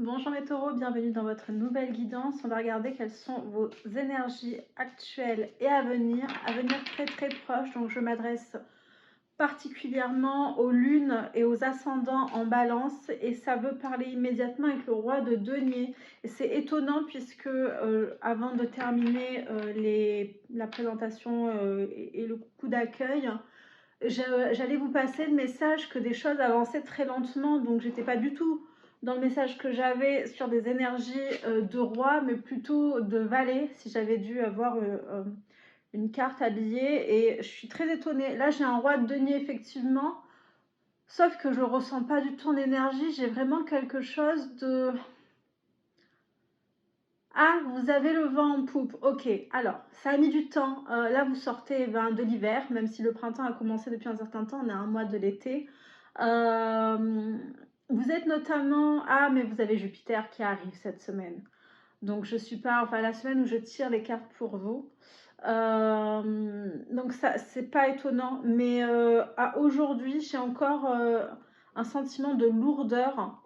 Bonjour mes taureaux, bienvenue dans votre nouvelle guidance. On va regarder quelles sont vos énergies actuelles et à venir très très proches. Donc je m'adresse particulièrement aux lunes et aux ascendants en balance et ça veut parler immédiatement avec le roi de denier. Et c'est étonnant puisque avant de terminer la présentation et le coup d'accueil, j'allais vous passer le message que des choses avançaient très lentement, donc j'étais pas du tout dans le message que j'avais sur des énergies de roi, mais plutôt de valet, si j'avais dû avoir une carte habillée. Et je suis très étonnée. Là, j'ai un roi de denier, effectivement, sauf que je ressens pas du tout en énergie. J'ai vraiment quelque chose de... Ah, vous avez le vent en poupe. Ok, alors, ça a mis du temps. Là, vous sortez de l'hiver, même si le printemps a commencé depuis un certain temps. On est à un mois de l'été. Vous êtes notamment... Ah, mais vous avez Jupiter qui arrive cette semaine. Donc, je suis pas... Enfin, la semaine où je tire les cartes pour vous. Donc, ça, c'est pas étonnant. Mais à aujourd'hui, j'ai encore un sentiment de lourdeur.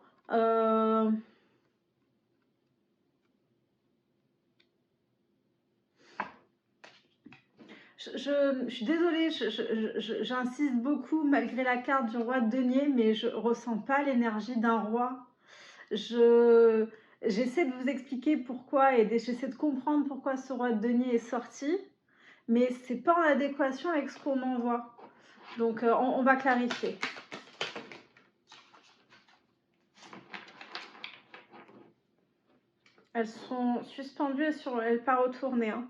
Je suis désolée, j'insiste beaucoup malgré la carte du roi de denier, mais je ressens pas l'énergie d'un roi. J'essaie de vous expliquer pourquoi et j'essaie de comprendre pourquoi ce roi de denier est sorti, mais c'est pas en adéquation avec ce qu'on m'envoie. Donc on va clarifier. Elles sont suspendues et elles pas retourner. Hein.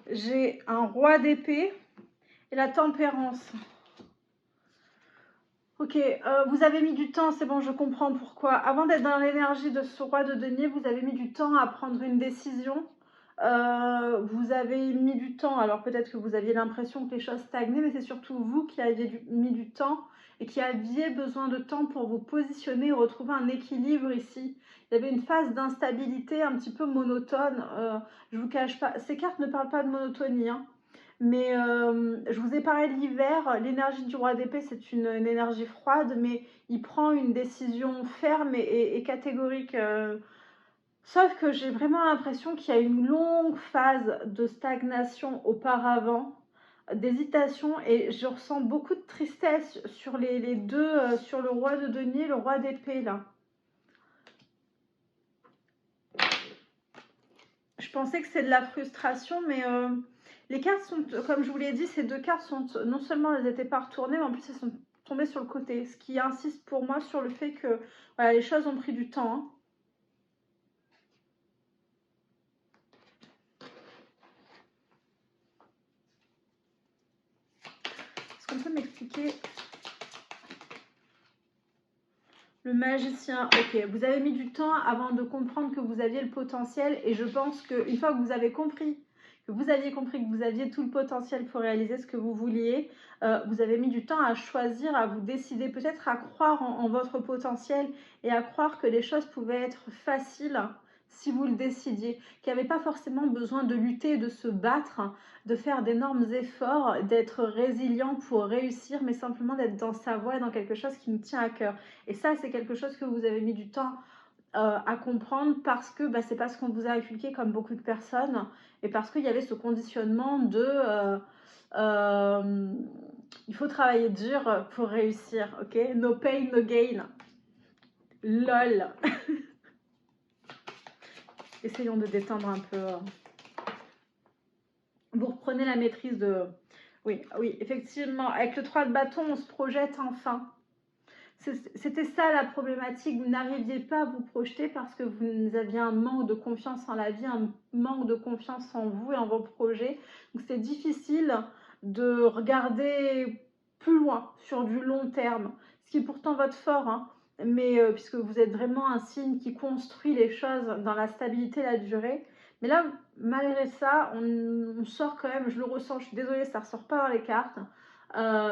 J'ai un roi d'épée et la tempérance. Ok, vous avez mis du temps, c'est bon, je comprends pourquoi. Avant d'être dans l'énergie de ce roi de denier, vous avez mis du temps à prendre une décision. Vous avez mis du temps, alors peut-être que vous aviez l'impression que les choses stagnaient, mais c'est surtout vous qui aviez mis du temps et qui aviez besoin de temps pour vous positionner et retrouver un équilibre ici. Il y avait une phase d'instabilité un petit peu monotone. Je vous cache pas, ces cartes ne parlent pas de monotonie, hein. Mais je vous ai parlé de l'hiver, l'énergie du roi d'épée, c'est une énergie froide, mais il prend une décision ferme et catégorique. Sauf que j'ai vraiment l'impression qu'il y a une longue phase de stagnation auparavant, d'hésitation, et je ressens beaucoup de tristesse sur les deux, sur le roi de denier et le roi d'épée, là. Je pensais que c'est de la frustration, mais les cartes sont, comme je vous l'ai dit, ces deux cartes sont, non seulement elles n'étaient pas retournées, mais en plus elles sont tombées sur le côté. Ce qui insiste pour moi sur le fait que voilà, les choses ont pris du temps. Hein. Est-ce qu'on peut m'expliquer le magicien? Ok, vous avez mis du temps avant de comprendre que vous aviez le potentiel, et je pense qu'une fois que vous avez compris que vous aviez tout le potentiel pour réaliser ce que vous vouliez, vous avez mis du temps à choisir, à vous décider, peut-être à croire en votre potentiel et à croire que les choses pouvaient être faciles si vous le décidiez, qu'il n'y avait pas forcément besoin de lutter, de se battre, de faire d'énormes efforts, d'être résilient pour réussir, mais simplement d'être dans sa voie, dans quelque chose qui nous tient à cœur. Et ça, c'est quelque chose que vous avez mis du temps à comprendre parce que c'est pas ce qu'on vous a inculqué comme beaucoup de personnes, et parce qu'il y avait ce conditionnement de il faut travailler dur pour réussir, ok? No pain, no gain. LOL. Essayons de détendre un peu. Vous reprenez la maîtrise de... Oui, oui, effectivement, avec le 3 de bâton, on se projette enfin. C'était ça la problématique, vous n'arriviez pas à vous projeter parce que vous aviez un manque de confiance en la vie, un manque de confiance en vous et en vos projets. Donc c'est difficile de regarder plus loin, sur du long terme, ce qui est pourtant votre fort, hein, mais puisque vous êtes vraiment un signe qui construit les choses dans la stabilité et la durée. Mais là, malgré ça, on sort quand même, je le ressens, je suis désolée, ça ne ressort pas dans les cartes,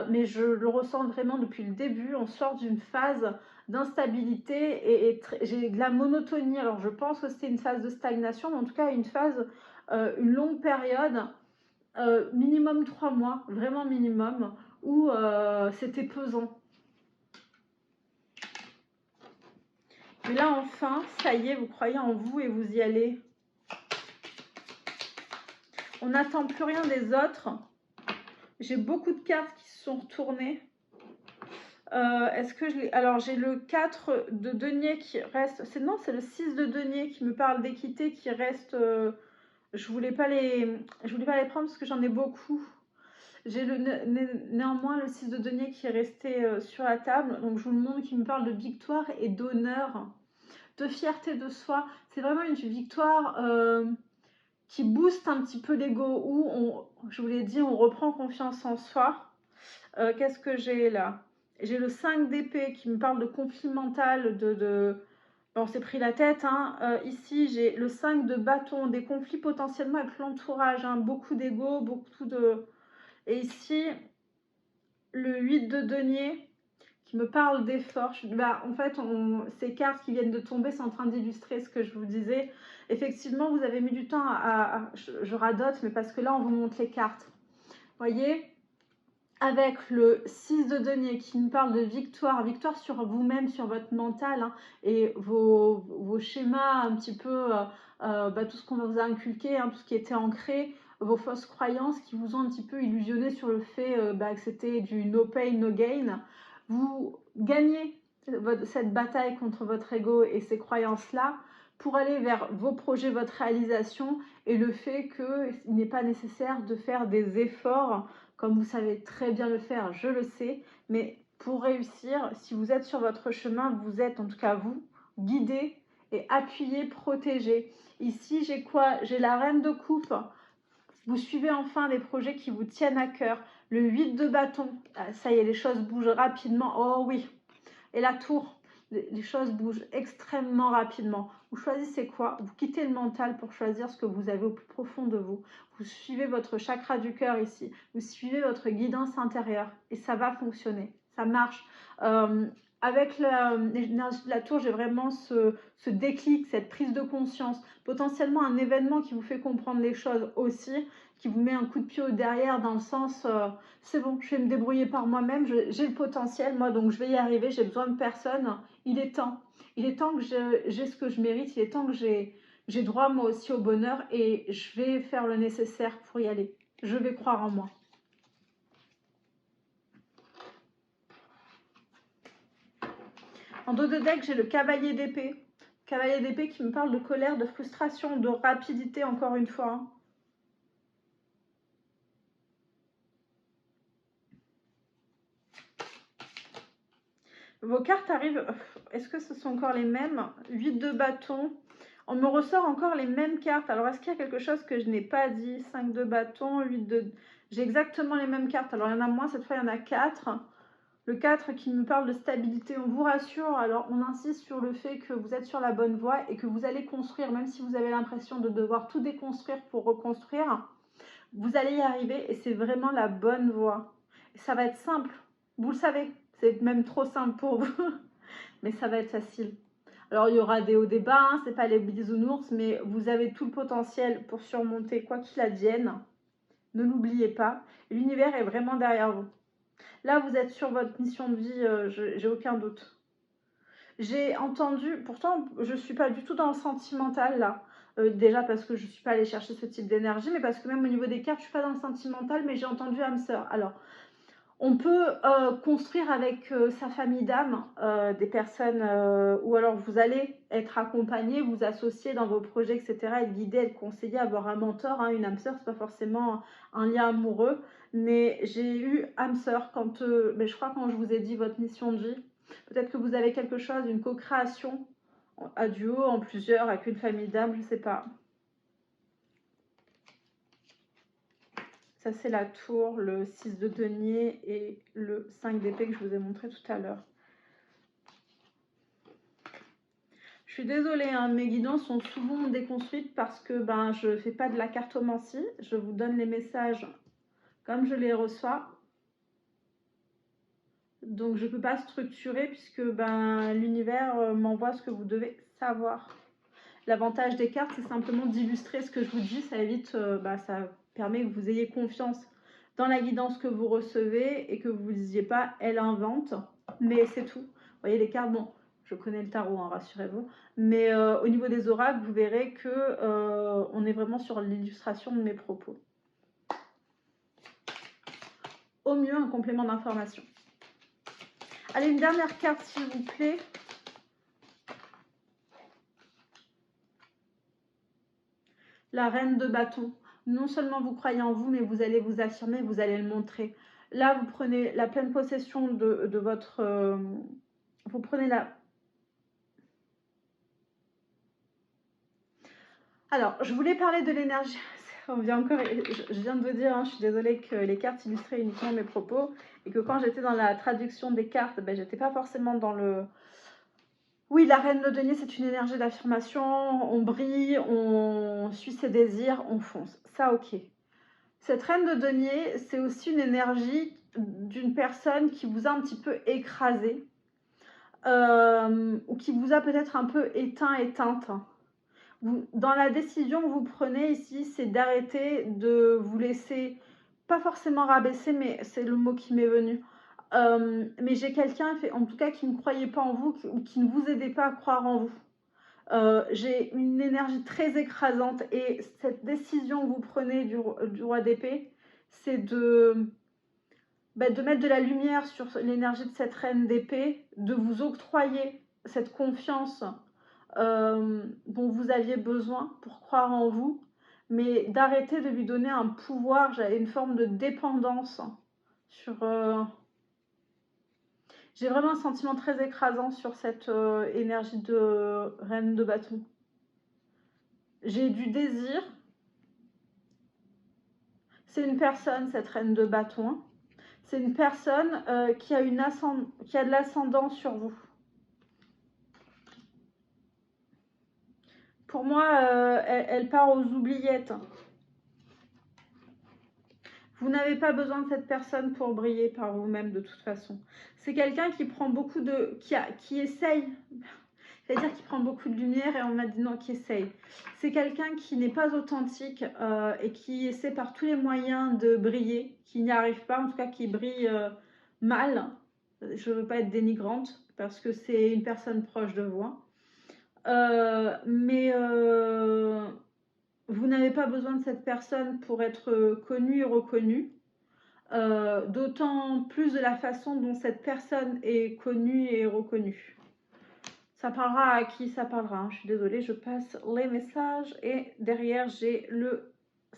mais je le ressens vraiment depuis le début. On sort d'une phase d'instabilité et j'ai de la monotonie. Alors je pense que c'était une phase de stagnation, mais en tout cas une phase, une longue période, minimum 3 mois, vraiment minimum, où c'était pesant. Mais là, enfin, ça y est, vous croyez en vous et vous y allez. On n'attend plus rien des autres. J'ai beaucoup de cartes qui se sont retournées. Est-ce que je l'ai... Alors, j'ai le 4 de denier qui reste... Non, c'est le 6 de denier qui me parle d'équité qui reste... Je voulais pas les prendre parce que j'en ai beaucoup. J'ai néanmoins le 6 de denier qui est resté sur la table. Donc, je vous le montre, qui me parle de victoire et d'honneur, de fierté de soi. C'est vraiment une victoire qui booste un petit peu l'ego, où, je vous l'ai dit, on reprend confiance en soi. Qu'est-ce que j'ai là? J'ai le 5 d'épée qui me parle de conflit mental, Bon, on s'est pris la tête, hein. Ici, j'ai le 5 de bâton, des conflits potentiellement avec l'entourage, hein. Beaucoup d'ego, beaucoup de... Et ici, le 8 de denier qui me parle d'effort. En fait, ces cartes qui viennent de tomber sont en train d'illustrer ce que je vous disais. Effectivement, vous avez mis du temps je radote, mais parce que là, on vous montre les cartes. Voyez, avec le 6 de denier qui nous parle de victoire, victoire sur vous-même, sur votre mental, hein, et vos schémas, un petit peu, tout ce qu'on vous a inculqué, hein, tout ce qui était ancré, vos fausses croyances qui vous ont un petit peu illusionné sur le fait que c'était du no pain, no gain. Vous gagnez cette bataille contre votre ego et ces croyances-là pour aller vers vos projets, votre réalisation, et le fait qu'il n'est pas nécessaire de faire des efforts comme vous savez très bien le faire, je le sais, mais pour réussir, si vous êtes sur votre chemin, vous êtes, en tout cas vous, guidé et appuyé, protégé. Ici, j'ai quoi? J'ai la reine de coupe. Vous suivez enfin des projets qui vous tiennent à cœur. Le 8 de bâton, ça y est, les choses bougent rapidement. Oh oui. Et la tour, les choses bougent extrêmement rapidement. Vous choisissez quoi? Vous quittez le mental pour choisir ce que vous avez au plus profond de vous. Vous suivez votre chakra du cœur ici. Vous suivez votre guidance intérieure et ça va fonctionner. Ça marche. Avec l'énergie de la tour, j'ai vraiment ce déclic, cette prise de conscience. Potentiellement un événement qui vous fait comprendre les choses aussi, qui vous met un coup de pied au derrière dans le sens c'est bon, je vais me débrouiller par moi-même, j'ai le potentiel moi, donc je vais y arriver, j'ai besoin de personne. Il est temps que j'ai ce que je mérite, il est temps que j'ai droit moi aussi au bonheur et je vais faire le nécessaire pour y aller. Je vais croire en moi. En dos de deck, j'ai le cavalier d'épée. Cavalier d'épée qui me parle de colère, de frustration, de rapidité encore une fois. Hein. Vos cartes arrivent, est-ce que ce sont encore les mêmes? 8 de bâton. On me ressort encore les mêmes cartes. Alors, est-ce qu'il y a quelque chose que je n'ai pas dit? 5 de bâton, 8 de... J'ai exactement les mêmes cartes. Alors, il y en a moins, cette fois, il y en a 4. Le 4 qui me parle de stabilité, on vous rassure. Alors, on insiste sur le fait que vous êtes sur la bonne voie et que vous allez construire, même si vous avez l'impression de devoir tout déconstruire pour reconstruire. Vous allez y arriver et c'est vraiment la bonne voie. Et ça va être simple, vous le savez. C'est même trop simple pour vous, mais ça va être facile. Alors, il y aura des hauts, des bas, hein, c'est pas les bisounours, mais vous avez tout le potentiel pour surmonter quoi qu'il advienne. Ne l'oubliez pas, l'univers est vraiment derrière vous. Là, vous êtes sur votre mission de vie, j'ai aucun doute. J'ai entendu, pourtant, je ne suis pas du tout dans le sentimental, là. Déjà parce que je ne suis pas allée chercher ce type d'énergie, mais parce que même au niveau des cartes, je ne suis pas dans le sentimental, mais j'ai entendu âme sœur. Alors, on peut construire avec sa famille d'âme des personnes, ou alors vous allez être accompagné, vous associer dans vos projets, etc., être guidé, être conseillé, avoir un mentor, hein, une âme sœur, c'est pas forcément un lien amoureux, mais j'ai eu âme sœur quand, mais je crois quand je vous ai dit votre mission de vie, peut-être que vous avez quelque chose, une co-création à duo, en plusieurs, avec une famille d'âme, je sais pas. Ça, c'est la tour, le 6 de denier et le 5 d'épée que je vous ai montré tout à l'heure. Je suis désolée, hein, mes guidances sont souvent déconstruites parce que je ne fais pas de la cartomancie. Je vous donne les messages comme je les reçois. Donc, je ne peux pas structurer puisque l'univers m'envoie ce que vous devez savoir. L'avantage des cartes, c'est simplement d'illustrer ce que je vous dis. Ça évite, ça permet que vous ayez confiance dans la guidance que vous recevez et que vous ne disiez pas « elle invente », mais c'est tout. Vous voyez, les cartes, bon, Je connais le tarot, hein, rassurez-vous. Mais au niveau des oracles, vous verrez que on est vraiment sur l'illustration de mes propos. Au mieux, un complément d'information. Allez, une dernière carte, s'il vous plaît. La reine de bâton. Non seulement vous croyez en vous, mais vous allez vous affirmer, vous allez le montrer. Là, vous prenez la pleine possession de votre... vous prenez la... Alors, je voulais parler de l'énergie. On vient encore, je viens de vous dire, hein, je suis désolée que les cartes illustraient uniquement mes propos et que quand j'étais dans la traduction des cartes, ben, j'étais pas forcément dans le... Oui, la reine de denier, c'est une énergie d'affirmation, on brille, on suit ses désirs, on fonce. Ça, ok. Cette reine de denier, c'est aussi une énergie d'une personne qui vous a un petit peu écrasé ou qui vous a peut-être un peu éteinte. Dans la décision que vous prenez ici, c'est d'arrêter de vous laisser, pas forcément rabaisser, mais c'est le mot qui m'est venu. Mais j'ai quelqu'un, en tout cas, qui ne croyait pas en vous ou qui ne vous aidait pas à croire en vous. J'ai une énergie très écrasante et cette décision que vous prenez du roi d'épée, c'est de mettre de la lumière sur l'énergie de cette reine d'épée, de vous octroyer cette confiance dont vous aviez besoin pour croire en vous, mais d'arrêter de lui donner un pouvoir, j'avais une forme de dépendance sur... J'ai vraiment un sentiment très écrasant sur cette énergie de reine de bâton. J'ai du désir. C'est une personne, cette reine de bâton. C'est une personne qui a de l'ascendant sur vous. Pour moi, elle part aux oubliettes. Vous n'avez pas besoin de cette personne pour briller par vous-même de toute façon. C'est quelqu'un qui prend beaucoup de... qui essaye... C'est-à-dire qui prend beaucoup de lumière et on m'a dit non, qui essaye. C'est quelqu'un qui n'est pas authentique et qui essaie par tous les moyens de briller, qui n'y arrive pas, en tout cas qui brille mal. Je ne veux pas être dénigrante parce que c'est une personne proche de vous. Vous n'avez pas besoin de cette personne pour être connu et reconnu. D'autant plus de la façon dont cette personne est connue et reconnue. Ça parlera à qui ça parlera, hein. Je suis désolée, je passe les messages et derrière j'ai le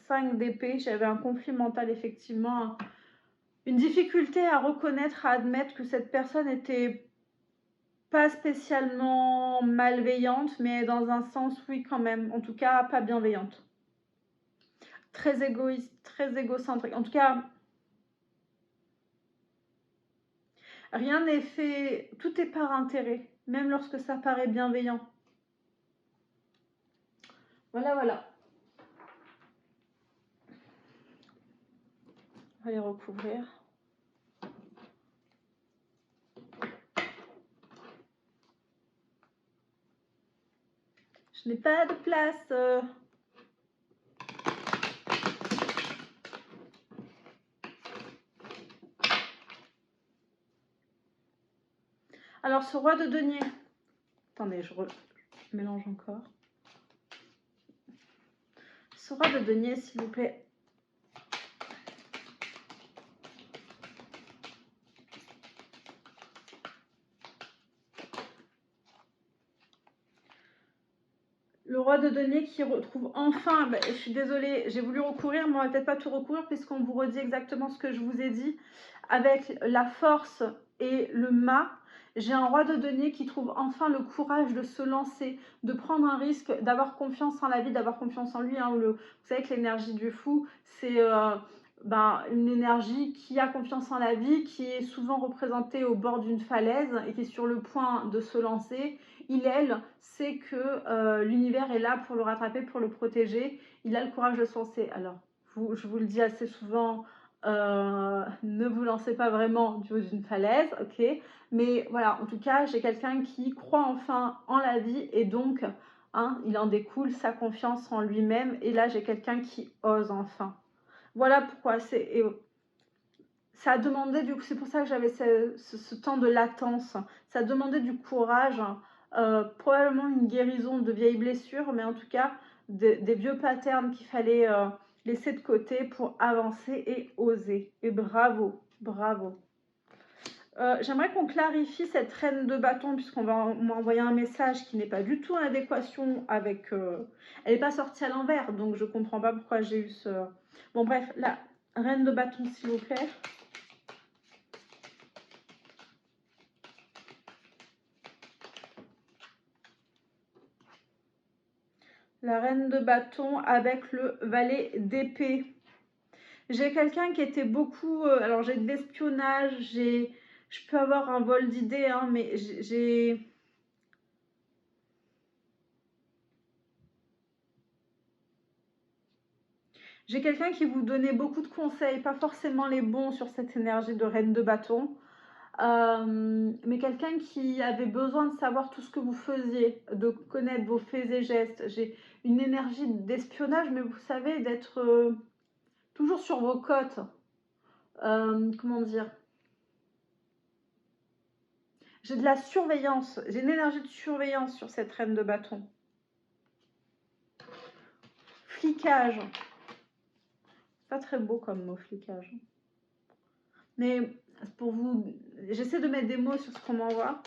5 d'épée. J'avais un conflit mental, effectivement, une difficulté à reconnaître, à admettre que cette personne était pas spécialement malveillante, mais dans un sens, oui, quand même, en tout cas pas bienveillante. Très égoïste, très égocentrique, en tout cas, rien n'est fait, tout est par intérêt, même lorsque ça paraît bienveillant. Voilà, voilà. On va les recouvrir. Je n'ai pas de place. Alors, ce roi de denier. Attendez, je mélange encore. Ce roi de denier, s'il vous plaît. Le roi de denier qui retrouve enfin, je suis désolée, j'ai voulu recourir, mais on va peut-être pas tout recourir puisqu'on vous redit exactement ce que je vous ai dit. Avec la force et le mât, j'ai un roi de denier qui trouve enfin le courage de se lancer, de prendre un risque, d'avoir confiance en la vie, d'avoir confiance en lui. Hein, vous savez que l'énergie du fou, c'est une énergie qui a confiance en la vie, qui est souvent représentée au bord d'une falaise et qui est sur le point de se lancer. Elle sait que l'univers est là pour le rattraper, pour le protéger. Il a le courage de se lancer. Alors, je vous le dis assez souvent, ne vous lancez pas vraiment du haut d'une falaise, ok? Mais voilà, en tout cas, j'ai quelqu'un qui croit enfin en la vie et donc, hein, il en découle sa confiance en lui-même. Et là, j'ai quelqu'un qui ose enfin. Voilà pourquoi ça a demandé, du coup, c'est pour ça que j'avais ce temps de latence. Ça a demandé du courage, probablement une guérison de vieilles blessures, mais en tout cas des vieux patterns qu'il fallait laisser de côté pour avancer et oser. Et bravo, bravo. J'aimerais qu'on clarifie cette reine de bâton, puisqu'on m'a envoyé un message qui n'est pas du tout en adéquation avec... elle n'est pas sortie à l'envers, donc je ne comprends pas pourquoi j'ai eu ce... Bon bref, la reine de bâton, s'il vous plaît. La reine de bâton avec le valet d'épée. J'ai quelqu'un qui était beaucoup... alors j'ai de l'espionnage, je peux avoir un vol d'idées, hein, mais j'ai... J'ai quelqu'un qui vous donnait beaucoup de conseils, pas forcément les bons sur cette énergie de reine de bâton, mais quelqu'un qui avait besoin de savoir tout ce que vous faisiez, de connaître vos faits et gestes. J'ai une énergie d'espionnage, mais vous savez, d'être toujours sur vos côtes. Comment dire? J'ai de la surveillance, j'ai une énergie de surveillance sur cette reine de bâton. Flicage. Pas très beau comme mot, flicage. Mais pour vous, j'essaie de mettre des mots sur ce qu'on m'envoie.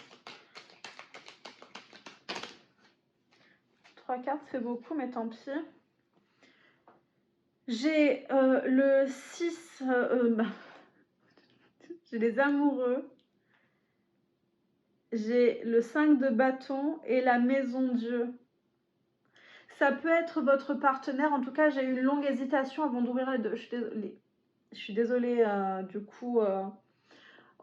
3 cartes, c'est beaucoup, mais tant pis. J'ai le 6, j'ai les amoureux. J'ai le 5 de bâton et la maison Dieu. Ça peut être votre partenaire. En tout cas, j'ai eu une longue hésitation avant d'ouvrir les deux. Je suis désolée, du coup,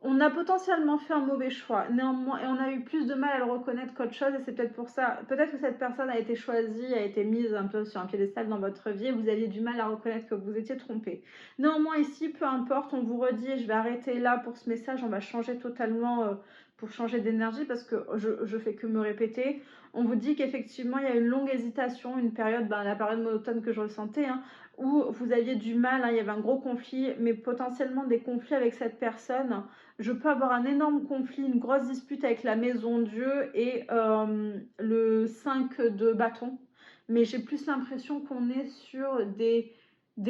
on a potentiellement fait un mauvais choix. Néanmoins, et on a eu plus de mal à le reconnaître qu'autre chose. Et c'est peut-être pour ça. Peut-être que cette personne a été choisie, a été mise un peu sur un piédestal dans votre vie. Et vous aviez du mal à reconnaître que vous étiez trompé. Néanmoins, ici, peu importe, on vous redit, je vais arrêter là pour ce message. On va changer totalement pour changer d'énergie parce que je fais que me répéter. On vous dit qu'effectivement, il y a une longue hésitation, une période, la période monotone que je ressentais, hein, où vous aviez du mal, hein, il y avait un gros conflit, mais potentiellement des conflits avec cette personne. Je peux avoir un énorme conflit, une grosse dispute avec la maison Dieu et le 5 de bâton. Mais j'ai plus l'impression qu'on est sur des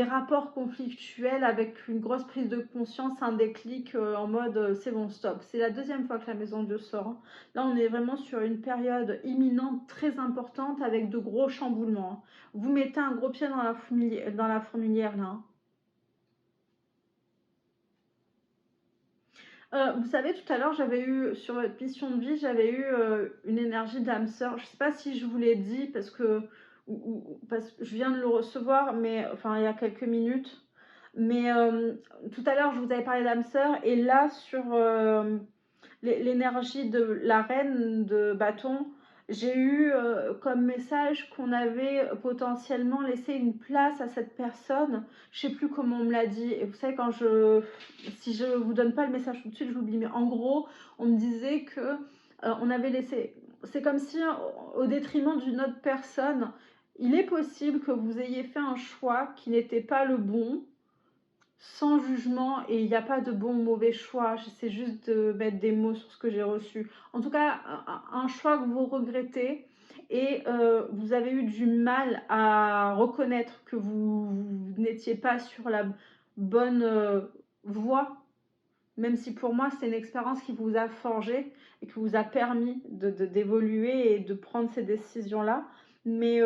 rapports conflictuels avec une grosse prise de conscience, un déclic en mode c'est bon, stop. C'est la deuxième fois que la maison Dieu sort. Hein. Là, on est vraiment sur une période imminente très importante avec de gros chamboulements. Hein. Vous mettez un gros pied dans la fourmilière là. Hein. Vous savez, tout à l'heure, j'avais eu, sur votre mission de vie, j'avais eu une énergie d'âme sœur. Je ne sais pas si je vous l'ai dit parce que je viens de le recevoir, mais enfin, il y a quelques minutes. Mais tout à l'heure, je vous avais parlé d'âme sœur. Et là, sur l'énergie de la reine de bâton, j'ai eu comme message qu'on avait potentiellement laissé une place à cette personne. Je ne sais plus comment on me l'a dit. Et vous savez, si je ne vous donne pas le message tout de suite, je l'oublie. Mais en gros, on me disait que on avait laissé... C'est comme si, au détriment d'une autre personne, il est possible que vous ayez fait un choix qui n'était pas le bon, sans jugement, et il n'y a pas de bon ou mauvais choix. J'essaie juste de mettre des mots sur ce que j'ai reçu. En tout cas, un choix que vous regrettez et vous avez eu du mal à reconnaître que vous n'étiez pas sur la bonne voie, même si pour moi c'est une expérience qui vous a forgé et qui vous a permis d'évoluer et de prendre ces décisions-là. Mais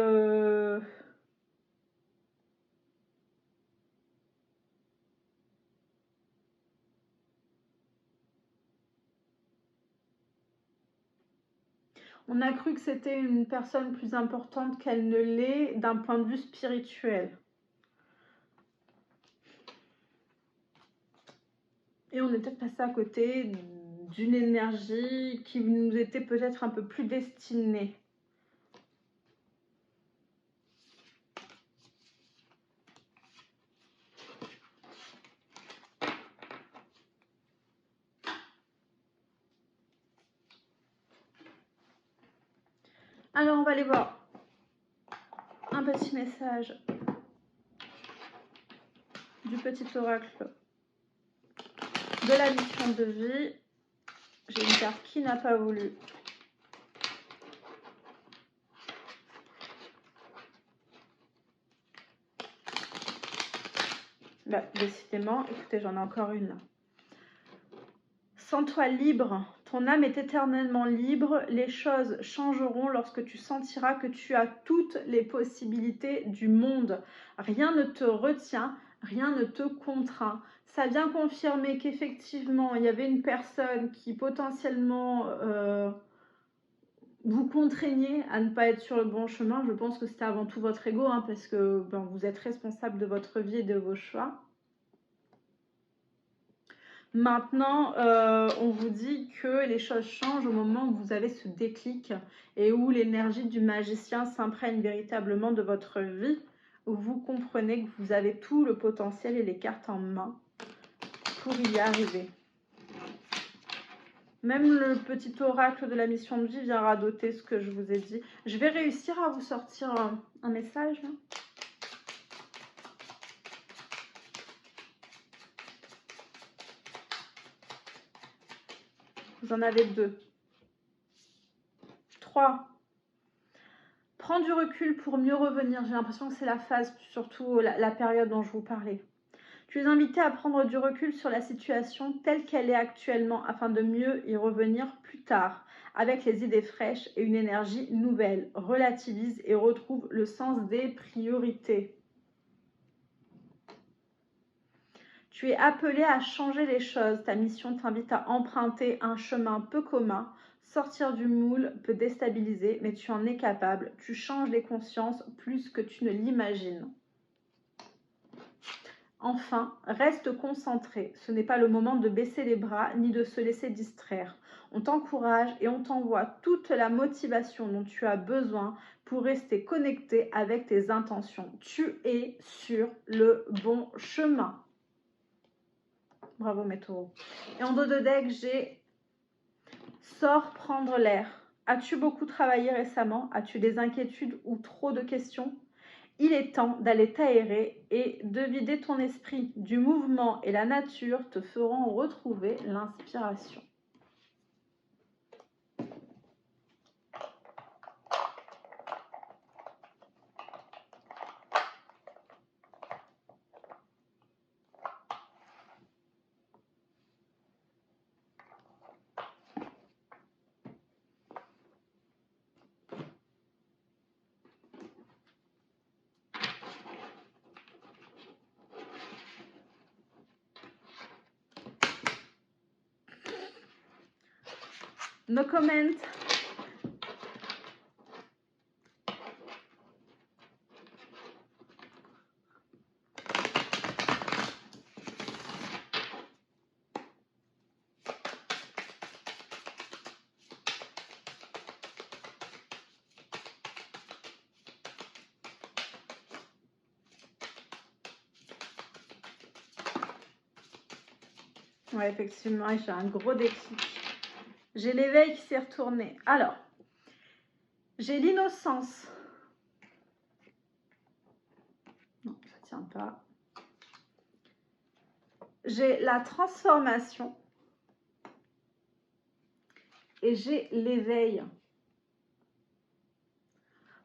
on a cru que c'était une personne plus importante qu'elle ne l'est d'un point de vue spirituel. Et on est peut-être passé à côté d'une énergie qui nous était peut-être un peu plus destinée. Alors, on va aller voir un petit message du petit oracle de la mission de vie. J'ai une carte qui n'a pas voulu. Bah, décidément, écoutez, j'en ai encore une là. Sens-toi libre, ton âme est éternellement libre, les choses changeront lorsque tu sentiras que tu as toutes les possibilités du monde. Rien ne te retient, rien ne te contraint. Ça vient confirmer qu'effectivement, il y avait une personne qui potentiellement vous contraignait à ne pas être sur le bon chemin. Je pense que c'était avant tout votre ego, hein, parce que vous êtes responsable de votre vie et de vos choix. Maintenant, on vous dit que les choses changent au moment où vous avez ce déclic et où l'énergie du magicien s'imprègne véritablement de votre vie, où vous comprenez que vous avez tout le potentiel et les cartes en main pour y arriver. Même le petit oracle de la mission de vie vient radoter ce que je vous ai dit. Je vais réussir à vous sortir un message, là. Vous en avez 2. 3. Prends du recul pour mieux revenir. J'ai l'impression que c'est la phase, surtout la période dont je vous parlais. Tu es invité à prendre du recul sur la situation telle qu'elle est actuellement afin de mieux y revenir plus tard, avec les idées fraîches et une énergie nouvelle. Relativise et retrouve le sens des priorités. Tu es appelé à changer les choses. Ta mission t'invite à emprunter un chemin peu commun. Sortir du moule peut déstabiliser, mais tu en es capable. Tu changes les consciences plus que tu ne l'imagines. Enfin, reste concentré. Ce n'est pas le moment de baisser les bras ni de se laisser distraire. On t'encourage et on t'envoie toute la motivation dont tu as besoin pour rester connecté avec tes intentions. Tu es sur le bon chemin. Bravo mes taureaux. Et en dos de deck, j'ai sors prendre l'air. As-tu beaucoup travaillé récemment? As-tu des inquiétudes ou trop de questions? Il est temps d'aller t'aérer et de vider ton esprit. Du mouvement et la nature te feront retrouver l'inspiration. No comment. Ouais, effectivement, j'ai un gros déclic. J'ai l'éveil qui s'est retourné. Alors, j'ai l'innocence. Non, ça ne tient pas. J'ai la transformation. Et j'ai l'éveil.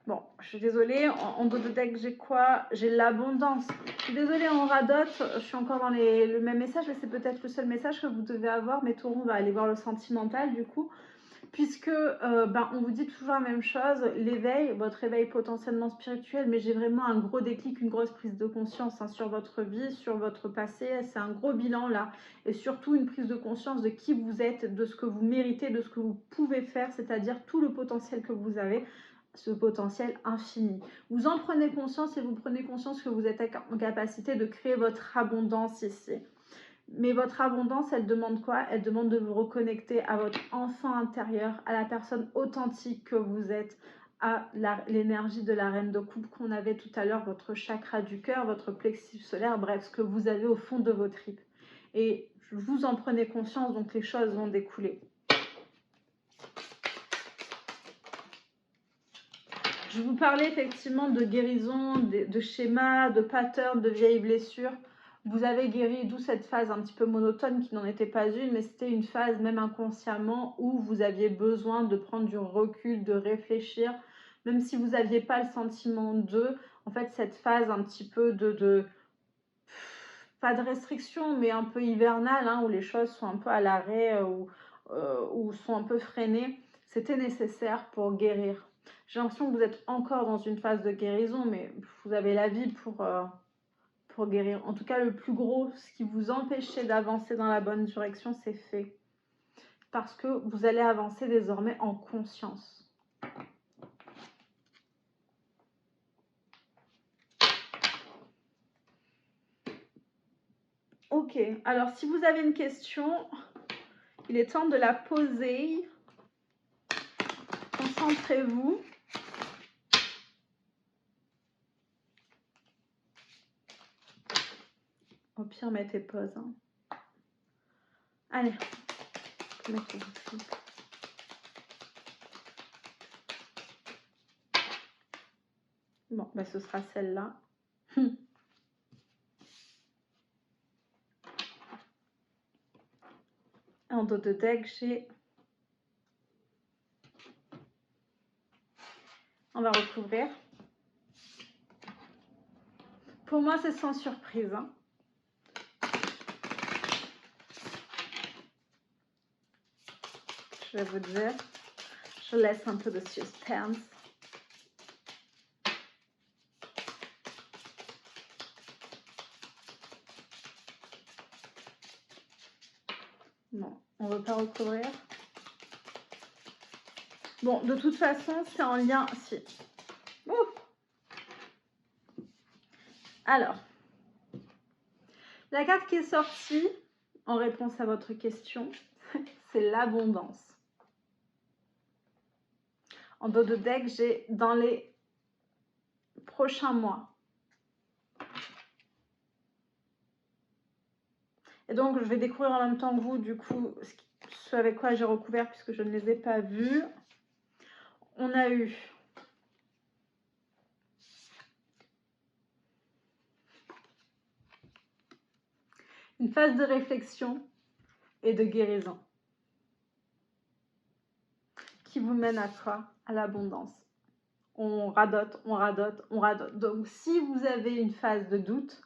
Bon, je suis désolée, en dos de deck, j'ai quoi? J'ai l'abondance. Je suis désolée, on radote, je suis encore dans le même message, mais c'est peut-être le seul message que vous devez avoir. Mes taureaux, on va aller voir le sentimental, du coup. Puisque on vous dit toujours la même chose, l'éveil, votre éveil potentiellement spirituel, mais j'ai vraiment un gros déclic, une grosse prise de conscience sur votre vie, sur votre passé. C'est un gros bilan là, et surtout une prise de conscience de qui vous êtes, de ce que vous méritez, de ce que vous pouvez faire, c'est-à-dire tout le potentiel que vous avez, ce potentiel infini. Vous en prenez conscience et vous prenez conscience que vous êtes en capacité de créer votre abondance ici. Mais votre abondance, elle demande quoi? Elle demande de vous reconnecter à votre enfant intérieur, à la personne authentique que vous êtes, à l'énergie de la reine de coupe qu'on avait tout à l'heure, votre chakra du cœur, votre plexus solaire, bref, ce que vous avez au fond de vos tripes. Et vous en prenez conscience, donc les choses vont découler. Je vous parlais effectivement de guérison, de schémas, de patterns, de vieilles blessures. vous avez guéri, d'où cette phase un petit peu monotone qui n'en était pas une, mais c'était une phase même inconsciemment où vous aviez besoin de prendre du recul, de réfléchir, même si vous n'aviez pas le sentiment de, en fait, cette phase un petit peu pas de restriction, mais un peu hivernale, hein, où les choses sont un peu à l'arrêt, ou sont un peu freinées, c'était nécessaire pour guérir. J'ai l'impression que vous êtes encore dans une phase de guérison, mais vous avez la vie pour guérir. En tout cas, le plus gros, ce qui vous empêchait d'avancer dans la bonne direction, c'est fait. Parce que vous allez avancer désormais en conscience. Ok, alors si vous avez une question, il est temps de la poser. Concentrez-vous. Au pire, mettez pause. Hein. Allez, mettez tout. Bon, bah, ce sera celle-là. En dos de deck, j'ai... On va recouvrir. Pour moi, c'est sans surprise. Hein. Je vais vous dire. Je laisse un peu de suspense. Non, on ne veut pas recouvrir. Bon, de toute façon, c'est en lien... Si. Ouh. Alors, la carte qui est sortie en réponse à votre question, c'est l'abondance. En dos de deck, j'ai dans les prochains mois. Et donc, je vais découvrir en même temps que vous, du coup, ce avec quoi j'ai recouvert, puisque je ne les ai pas vus. On a eu une phase de réflexion et de guérison qui vous mène à quoi? À l'abondance. On radote, on radote, on radote. Donc, si vous avez une phase de doute,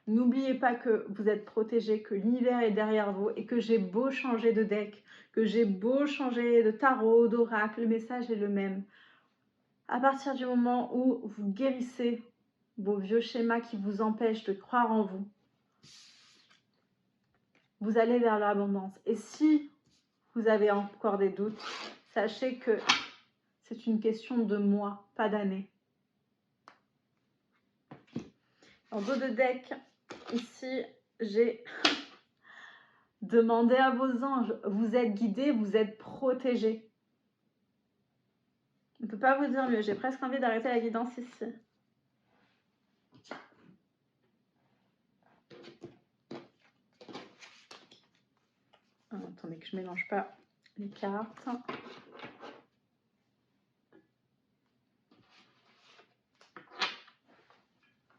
n'oubliez pas que vous êtes protégé, que l'univers est derrière vous et que j'ai beau changer de deck, que j'ai beau changer de tarot, d'oracle, le message est le même. À partir du moment où vous guérissez vos vieux schémas qui vous empêchent de croire en vous, vous allez vers l'abondance. Et si vous avez encore des doutes, sachez que c'est une question de mois, pas d'années. En dos de deck, ici, j'ai demandé à vos anges, vous êtes guidés, vous êtes protégés. On ne peut pas vous dire mieux, j'ai presque envie d'arrêter la guidance ici. Attendez que je ne mélange pas les cartes.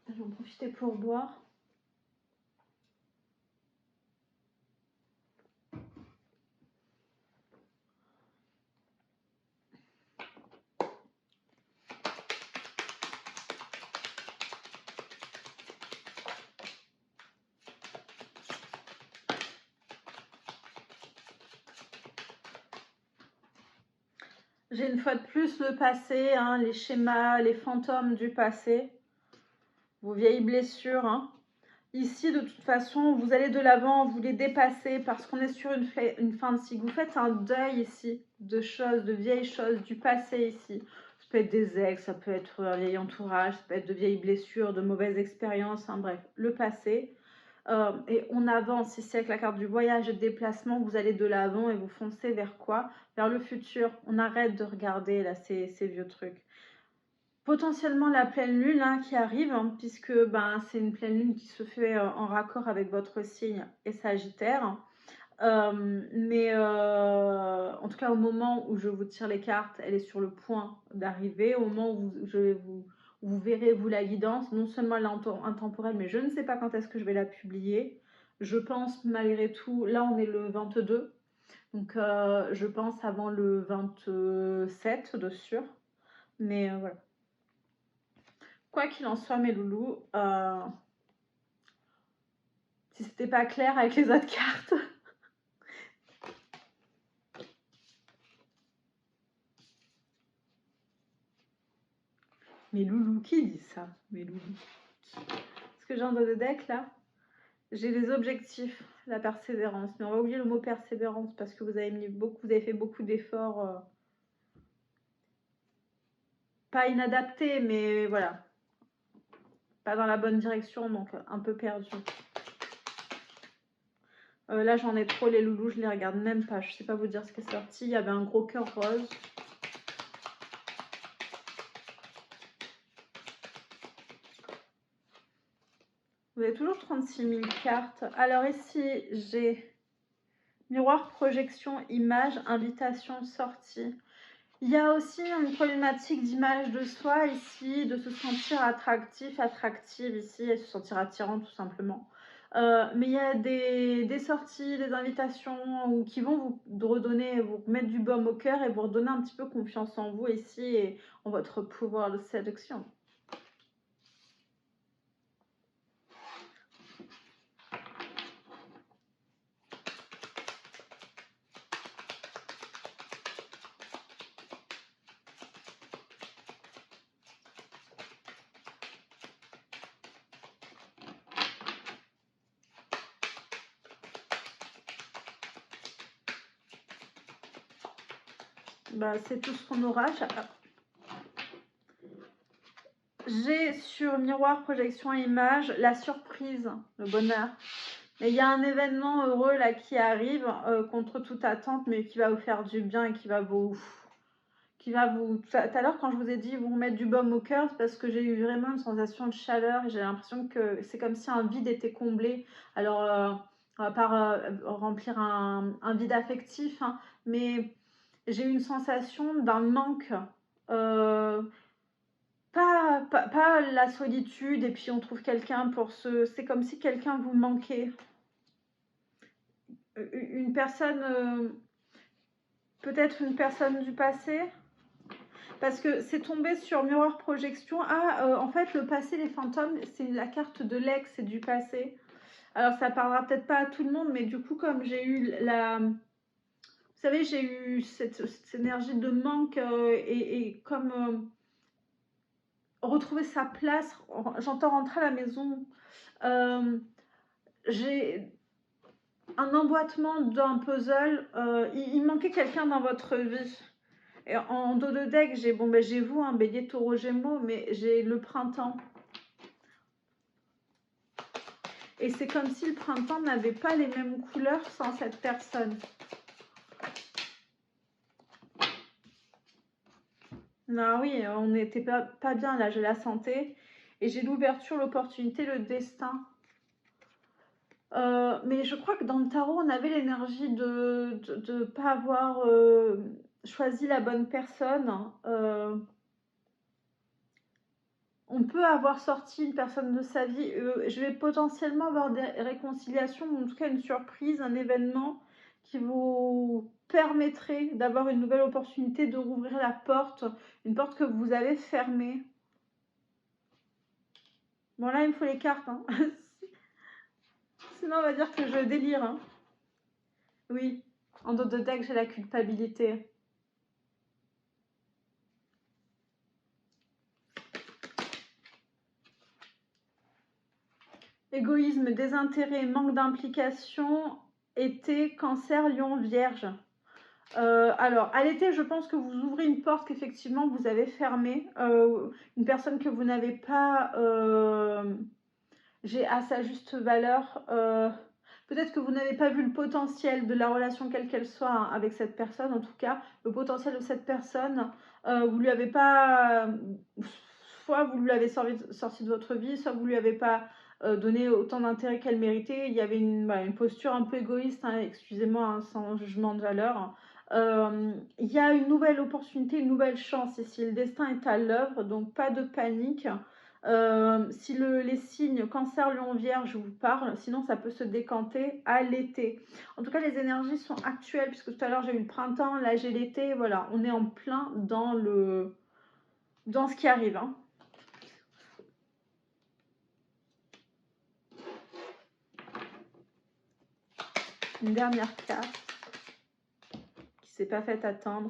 Je vais en profiter pour boire. J'ai une fois de plus le passé, hein, les schémas, les fantômes du passé, vos vieilles blessures. Hein. Ici, de toute façon, vous allez de l'avant, vous les dépassez parce qu'on est sur une fin de cycle. Vous faites un deuil ici de choses, de vieilles choses du passé ici. Ça peut être des ex, ça peut être un vieil entourage, ça peut être de vieilles blessures, de mauvaises expériences, hein, bref, le passé. Et on avance ici avec la carte du voyage et de déplacement, vous allez de l'avant et vous foncez vers quoi? Vers le futur. On arrête de regarder là ces vieux trucs. Potentiellement la pleine lune hein, qui arrive, hein, puisque c'est une pleine lune qui se fait en raccord avec votre signe et Sagittaire. Mais en tout cas, au moment où je vous tire les cartes, elle est sur le point d'arriver. Au moment où vous verrez, vous, la guidance. Non seulement elle est intemporelle, mais je ne sais pas quand est-ce que je vais la publier. Je pense, malgré tout, là, on est le 22. Donc, je pense avant le 27 de sûr. Mais voilà. Quoi qu'il en soit, mes loulous, si c'était pas clair avec les autres cartes. Mes loulous, qui dit ça? Mes loulous. Parce que j'ai un dos de deck là. J'ai des objectifs, la persévérance. Mais on va oublier le mot persévérance parce que vous avez fait beaucoup d'efforts. Pas inadaptés, mais voilà. Pas dans la bonne direction, donc un peu perdu. Là, j'en ai trop, les loulous, je les regarde même pas. Je sais pas vous dire ce qui est sorti. Il y avait un gros cœur rose. Vous avez toujours 36 000 cartes. Alors ici, j'ai miroir, projection, image, invitation, sortie. Il y a aussi une problématique d'image de soi ici, de se sentir attractif, attractive ici, et se sentir attirant tout simplement. Mais il y a des sorties, des invitations qui vont vous redonner, vous mettre du baume au cœur et vous redonner un petit peu confiance en vous ici et en votre pouvoir de séduction. Bah, c'est tout ce qu'on aura. J'ai sur miroir, projection et image la surprise, le bonheur. Et il y a un événement heureux là qui arrive contre toute attente, mais qui va vous faire du bien et qui va vous... Tout à l'heure, quand je vous ai dit vous remettre du baume au cœur, c'est parce que j'ai eu vraiment une sensation de chaleur et j'ai l'impression que c'est comme si un vide était comblé. Alors, on va pas remplir un vide affectif, hein, mais j'ai eu une sensation d'un manque. Pas la solitude et puis on trouve quelqu'un pour se... C'est comme si quelqu'un vous manquait. Une personne, peut-être une personne du passé. Parce que c'est tombé sur miroir projection. Ah, en fait, le passé, les fantômes, c'est la carte de l'ex, c'est du passé. Alors, ça parlera peut-être pas à tout le monde, mais du coup, comme j'ai eu la... Vous savez, j'ai eu cette énergie de manque et comme retrouver sa place. J'entends rentrer à la maison. J'ai un emboîtement d'un puzzle. Il manquait quelqu'un dans votre vie. Et en dos de deck, j'ai j'ai vous, un bélier, taureau, gémeaux, mais j'ai le printemps. Et c'est comme si le printemps n'avait pas les mêmes couleurs sans cette personne. Ah oui, on n'était pas bien là, j'ai la santé. Et j'ai l'ouverture, l'opportunité, le destin. Mais je crois que dans le tarot, on avait l'énergie de ne pas avoir choisi la bonne personne. On peut avoir sorti une personne de sa vie. Je vais potentiellement avoir des réconciliations, ou en tout cas une surprise, un événement qui vous permettrait d'avoir une nouvelle opportunité de rouvrir la porte, une porte que vous avez fermée. Bon là, il me faut les cartes. Hein. Sinon, on va dire que je délire. Hein. Oui, en dos de deck, j'ai la culpabilité. Égoïsme, désintérêt, manque d'implication, été, cancer, lion, vierge. Alors, à l'été, je pense que vous ouvrez une porte qu'effectivement vous avez fermée. Une personne que vous n'avez pas j'ai à sa juste valeur. Peut-être que vous n'avez pas vu le potentiel de la relation, quelle qu'elle soit, hein, avec cette personne. En tout cas, le potentiel de cette personne, vous lui avez pas... soit vous lui avez sorti de votre vie, soit vous lui avez pas donner autant d'intérêt qu'elle méritait. Il y avait une posture un peu égoïste, hein, excusez-moi, hein, sans jugement de valeur. Il y a une nouvelle opportunité, une nouvelle chance ici. Le destin est à l'œuvre, donc pas de panique. Si les signes Cancer, Lion, Vierge vous parlent, sinon ça peut se décanter à l'été. En tout cas, les énergies sont actuelles, puisque tout à l'heure j'ai eu le printemps, là j'ai l'été, voilà, on est en plein dans ce qui arrive. Hein. Une dernière carte qui ne s'est pas fait attendre.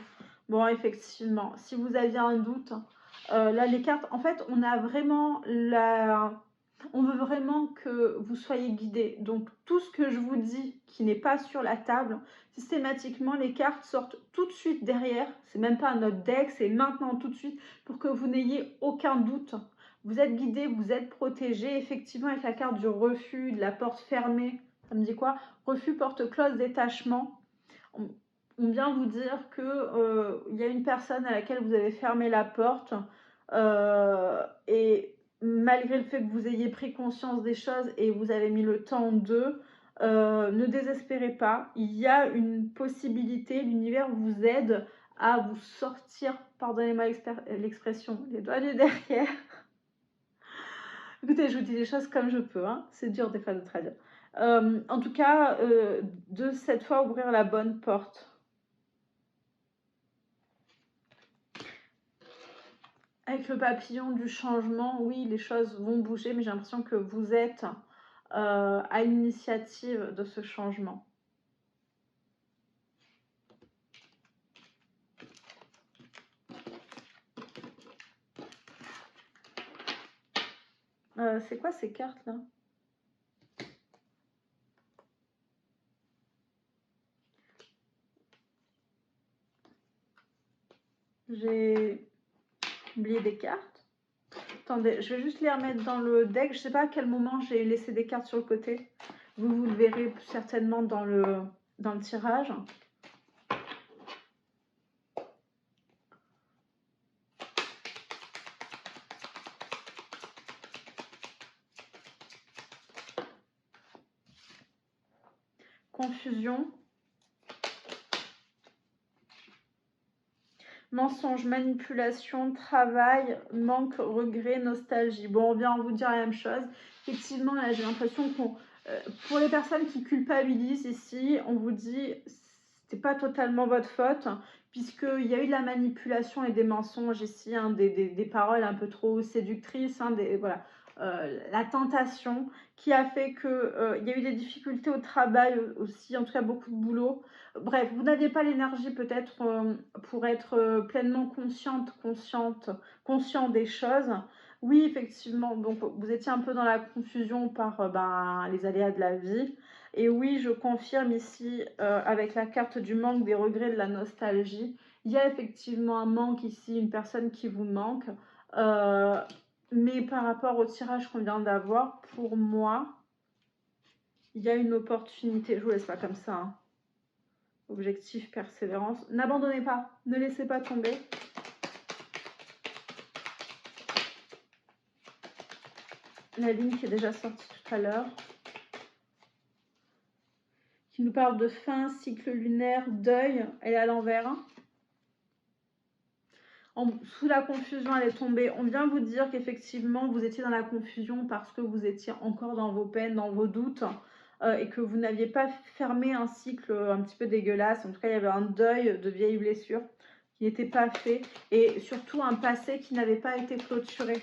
Bon, effectivement, si vous aviez un doute, là les cartes, en fait, on a vraiment on veut vraiment que vous soyez guidés. Donc, tout ce que je vous dis qui n'est pas sur la table, systématiquement, les cartes sortent tout de suite derrière. C'est même pas un autre deck, c'est maintenant tout de suite pour que vous n'ayez aucun doute. Vous êtes guidés, vous êtes protégés. Effectivement, avec la carte du refus, de la porte fermée, ça me dit quoi? Refus, porte close, détachement. On vient vous dire que il y a une personne à laquelle vous avez fermé la porte et malgré le fait que vous ayez pris conscience des choses et vous avez mis le temps d'eux, ne désespérez pas. Il y a une possibilité, l'univers vous aide à vous sortir, pardonnez-moi l'expression, les doigts du derrière. Écoutez, je vous dis les choses comme je peux, hein. C'est dur des fois de traduire. En tout cas, de cette fois, ouvrir la bonne porte. Avec le papillon du changement, oui, les choses vont bouger, mais j'ai l'impression que vous êtes à l'initiative de ce changement. C'est quoi ces cartes-là? J'ai oublié des cartes. Attendez, je vais juste les remettre dans le deck. Je ne sais pas à quel moment j'ai laissé des cartes sur le côté. Vous le verrez certainement dans le tirage. Confusion. Mensonge, manipulation, travail, manque, regret, nostalgie. Bon, on vient vous dire la même chose. Effectivement, là, j'ai l'impression qu'on... pour les personnes qui culpabilisent ici, on vous dit c'était pas totalement votre faute, puisqu'il y a eu de la manipulation et des mensonges ici, hein, des paroles un peu trop séductrices, hein, voilà. La tentation qui a fait qu'il y a eu des difficultés au travail aussi, en tout cas beaucoup de boulot. Bref, vous n'aviez pas l'énergie peut-être pour être pleinement conscient des choses. Oui, effectivement, donc vous étiez un peu dans la confusion par les aléas de la vie. Et oui, je confirme ici, avec la carte du manque, des regrets, de la nostalgie, il y a effectivement un manque ici, une personne qui vous manque. Mais par rapport au tirage qu'on vient d'avoir, pour moi, il y a une opportunité. Je vous laisse pas comme ça, hein. Objectif, persévérance. N'abandonnez pas, ne laissez pas tomber. La ligne qui est déjà sortie tout à l'heure, qui nous parle de fin, cycle lunaire, deuil. Elle est à l'envers. Sous la confusion, elle est tombée. On vient vous dire qu'effectivement, vous étiez dans la confusion parce que vous étiez encore dans vos peines, dans vos doutes, et que vous n'aviez pas fermé un cycle un petit peu dégueulasse. En tout cas, il y avait un deuil de vieilles blessures qui n'était pas fait, et surtout un passé qui n'avait pas été clôturé.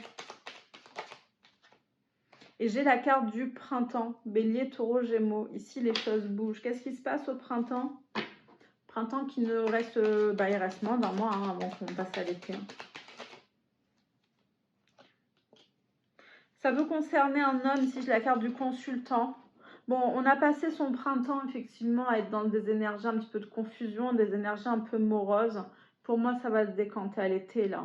Et j'ai la carte du printemps, Bélier, Taureau, Gémeaux. Ici, les choses bougent. Qu'est-ce qui se passe au printemps? Printemps qui ne reste... il reste moins d'un mois avant qu'on passe à l'été. Ça peut concerner un homme, si j'ai la carte du consultant. Bon, on a passé son printemps, effectivement, à être dans des énergies un petit peu de confusion, des énergies un peu moroses. Pour moi, ça va se décanter à l'été, là.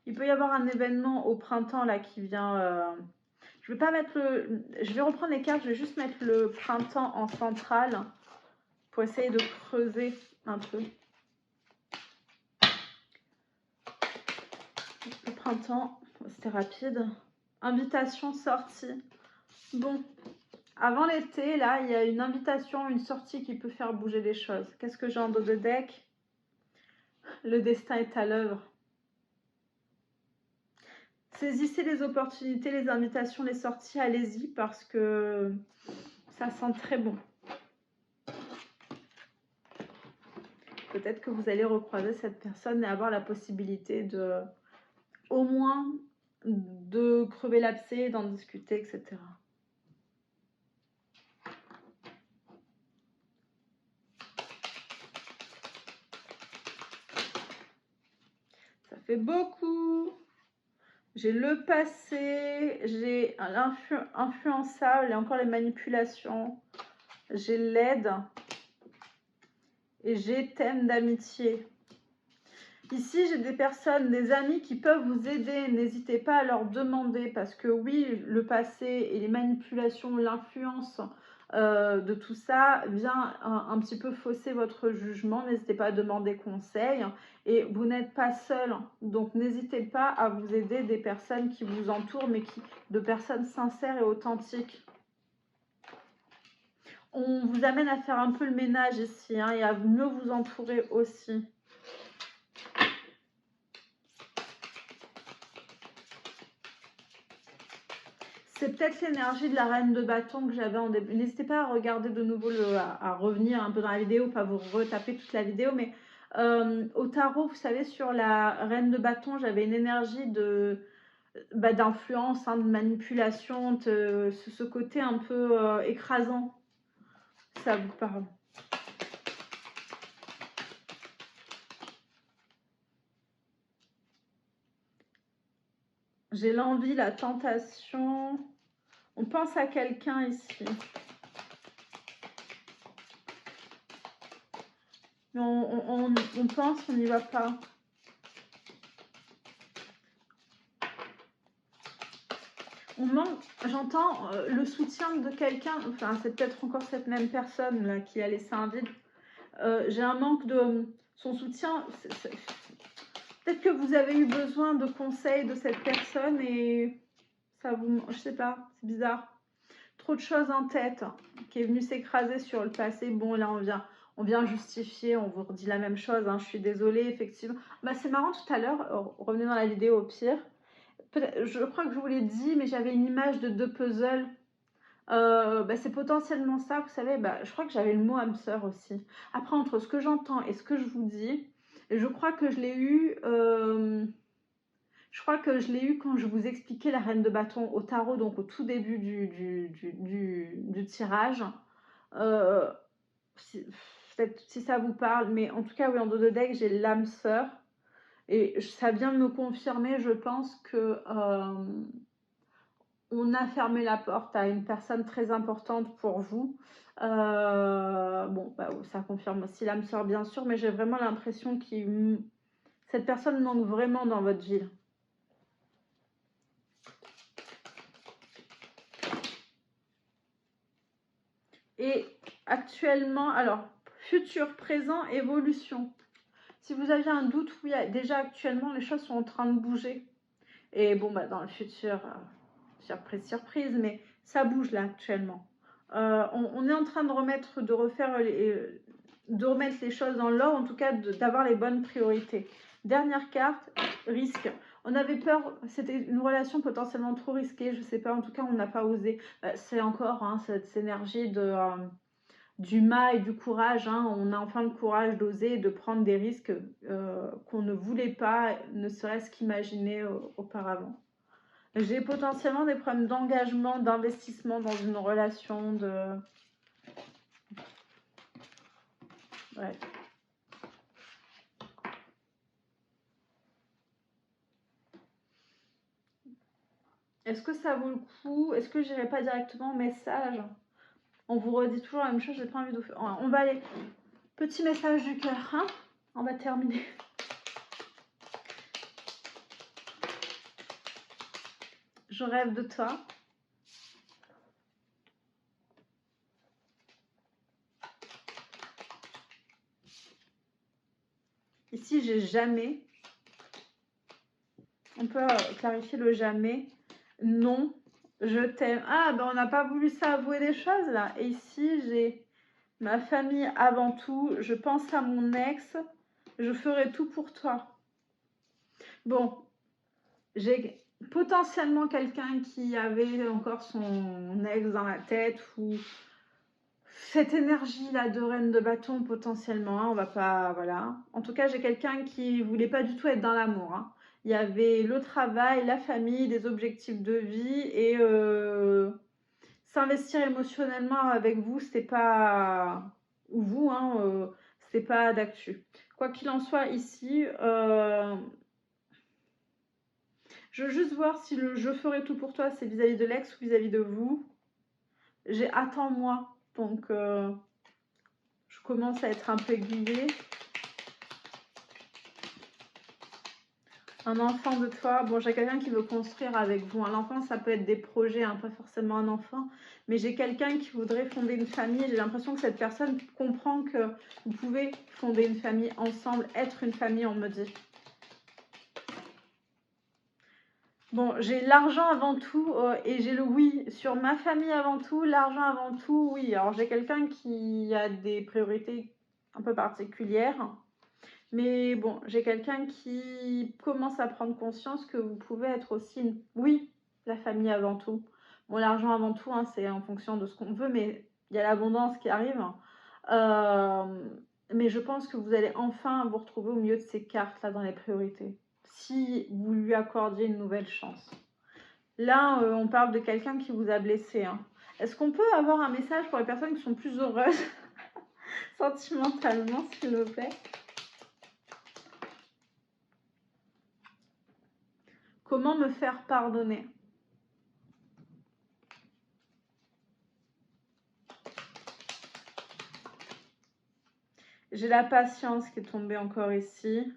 Il peut y avoir un événement au printemps, là, qui vient... Je vais pas mettre je vais reprendre les cartes, je vais juste mettre le printemps en centrale pour essayer de creuser un peu. Le printemps, c'était rapide. Invitation, sortie. Bon, avant l'été, là, il y a une invitation, une sortie qui peut faire bouger les choses. Qu'est-ce que j'ai en dos de deck? Le destin est à l'œuvre. Saisissez les opportunités, les invitations, les sorties, allez-y parce que ça sent très bon. Peut-être que vous allez recroiser cette personne et avoir la possibilité de, au moins, de crever l'abcès, d'en discuter, etc. Ça fait beaucoup. J'ai le passé, j'ai l'influençable et encore les manipulations. J'ai l'aide et j'ai thème d'amitié. Ici, j'ai des personnes, des amis qui peuvent vous aider. N'hésitez pas à leur demander parce que oui, le passé et les manipulations, l'influence de tout ça vient un petit peu fausser votre jugement. N'hésitez pas à demander conseil et vous n'êtes pas seul. Donc, n'hésitez pas à vous aider des personnes qui vous entourent, mais de personnes sincères et authentiques. On vous amène à faire un peu le ménage ici et à mieux vous entourer aussi. C'est peut-être l'énergie de la reine de bâton que j'avais en début. N'hésitez pas à regarder de nouveau, à revenir un peu dans la vidéo, pas vous retaper toute la vidéo, mais au tarot, vous savez, sur la reine de bâton, j'avais une énergie d'influence, de manipulation, ce côté un peu écrasant. Ça vous parle? J'ai l'envie, la tentation. On pense à quelqu'un ici. Mais on pense, on n'y va pas. On manque, j'entends le soutien de quelqu'un, enfin c'est peut-être encore cette même personne là qui a laissé un vide. J'ai un manque de son soutien. Peut-être que vous avez eu besoin de conseils de cette personne et ça vous, je sais pas, c'est bizarre. Trop de choses en tête qui est venu s'écraser sur le passé. Bon là on vient justifier, on vous redit la même chose. Je suis désolée effectivement. Bah c'est marrant tout à l'heure, revenez dans la vidéo au pire. Je crois que je vous l'ai dit, mais j'avais une image de 2 puzzles. C'est potentiellement ça, vous savez, je crois que j'avais le mot âme sœur aussi. Après, entre ce que j'entends et ce que je vous dis, je crois que je l'ai eu, quand je vous expliquais la reine de bâton au tarot, donc au tout début du tirage. Peut-être si ça vous parle, mais en tout cas, oui, en dos de deck, j'ai l'âme sœur. Et ça vient me confirmer, je pense que on a fermé la porte à une personne très importante pour vous. Ça confirme aussi l'âme sœur, bien sûr, mais j'ai vraiment l'impression que cette personne manque vraiment dans votre vie. Et actuellement, alors, futur, présent, évolution. Si vous aviez un doute, oui, déjà actuellement, les choses sont en train de bouger. Et bon, dans le futur, surprise, surprise, mais ça bouge là actuellement. On est en train de remettre les choses dans l'ordre, en tout cas d'avoir les bonnes priorités. Dernière carte, risque. On avait peur, c'était une relation potentiellement trop risquée, je sais pas, en tout cas on n'a pas osé. C'est encore cette énergie du mât et du courage. On a enfin le courage d'oser et de prendre des risques qu'on ne voulait pas, ne serait-ce qu'imaginer auparavant. J'ai potentiellement des problèmes d'engagement, d'investissement dans une relation, Ouais. Est-ce que ça vaut le coup? Est-ce que j'irai pas directement au message? On vous redit toujours la même chose, j'ai pas envie de faire. On va aller. Petit message du cœur, On va terminer. Je rêve de toi. Ici, j'ai jamais. On peut clarifier le jamais. Non. Je t'aime. Ah, ben on n'a pas voulu s'avouer des choses là. Et ici, j'ai ma famille avant tout. Je pense à mon ex. Je ferai tout pour toi. Bon, j'ai potentiellement quelqu'un qui avait encore son ex dans la tête ou cette énergie là de reine de bâton potentiellement, hein, on va pas, voilà. En tout cas, j'ai quelqu'un qui voulait pas du tout être dans l'amour, hein. Il y avait le travail, la famille, des objectifs de vie et s'investir émotionnellement avec vous, c'était pas, ou vous, hein, c'était pas d'actu. Quoi qu'il en soit, ici, je veux juste voir si le je ferai tout pour toi, c'est vis-à-vis de l'ex ou vis-à-vis de vous. J'ai attends-moi, donc je commence à être un peu aiguillée. Un enfant de toi, bon, j'ai quelqu'un qui veut construire avec vous. Un enfant, ça peut être des projets, hein, pas forcément un enfant, mais j'ai quelqu'un qui voudrait fonder une famille. J'ai l'impression que cette personne comprend que vous pouvez fonder une famille ensemble, être une famille, on me dit. Bon, j'ai l'argent avant tout et j'ai le oui sur ma famille avant tout, l'argent avant tout, oui. Alors j'ai quelqu'un qui a des priorités un peu particulières. Mais bon, j'ai quelqu'un qui commence à prendre conscience que vous pouvez être aussi une... Oui, la famille avant tout. Bon, l'argent avant tout, hein, c'est en fonction de ce qu'on veut, mais il y a l'abondance qui arrive. Euh, mais je pense que vous allez enfin vous retrouver au milieu de ces cartes-là dans les priorités. Si vous lui accordiez une nouvelle chance. Là, on parle de quelqu'un qui vous a blessé, hein. Est-ce qu'on peut avoir un message pour les personnes qui sont plus heureuses sentimentalement, s'il vous plaît? Comment me faire pardonner? J'ai la patience qui est tombée encore ici.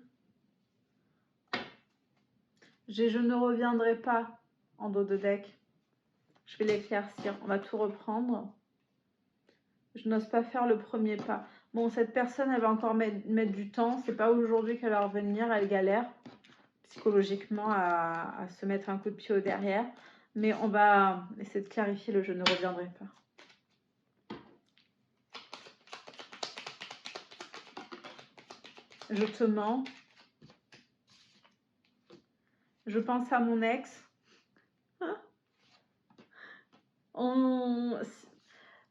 J'ai je ne reviendrai pas en dos de deck. Je vais l'éclaircir. On va tout reprendre. Je n'ose pas faire le premier pas. Bon, cette personne, elle va encore mettre du temps. C'est pas aujourd'hui qu'elle va revenir. Elle galère psychologiquement à se mettre un coup de pied au derrière. Mais on va essayer de clarifier le je ne reviendrai pas. Je te mens. Je pense à mon ex.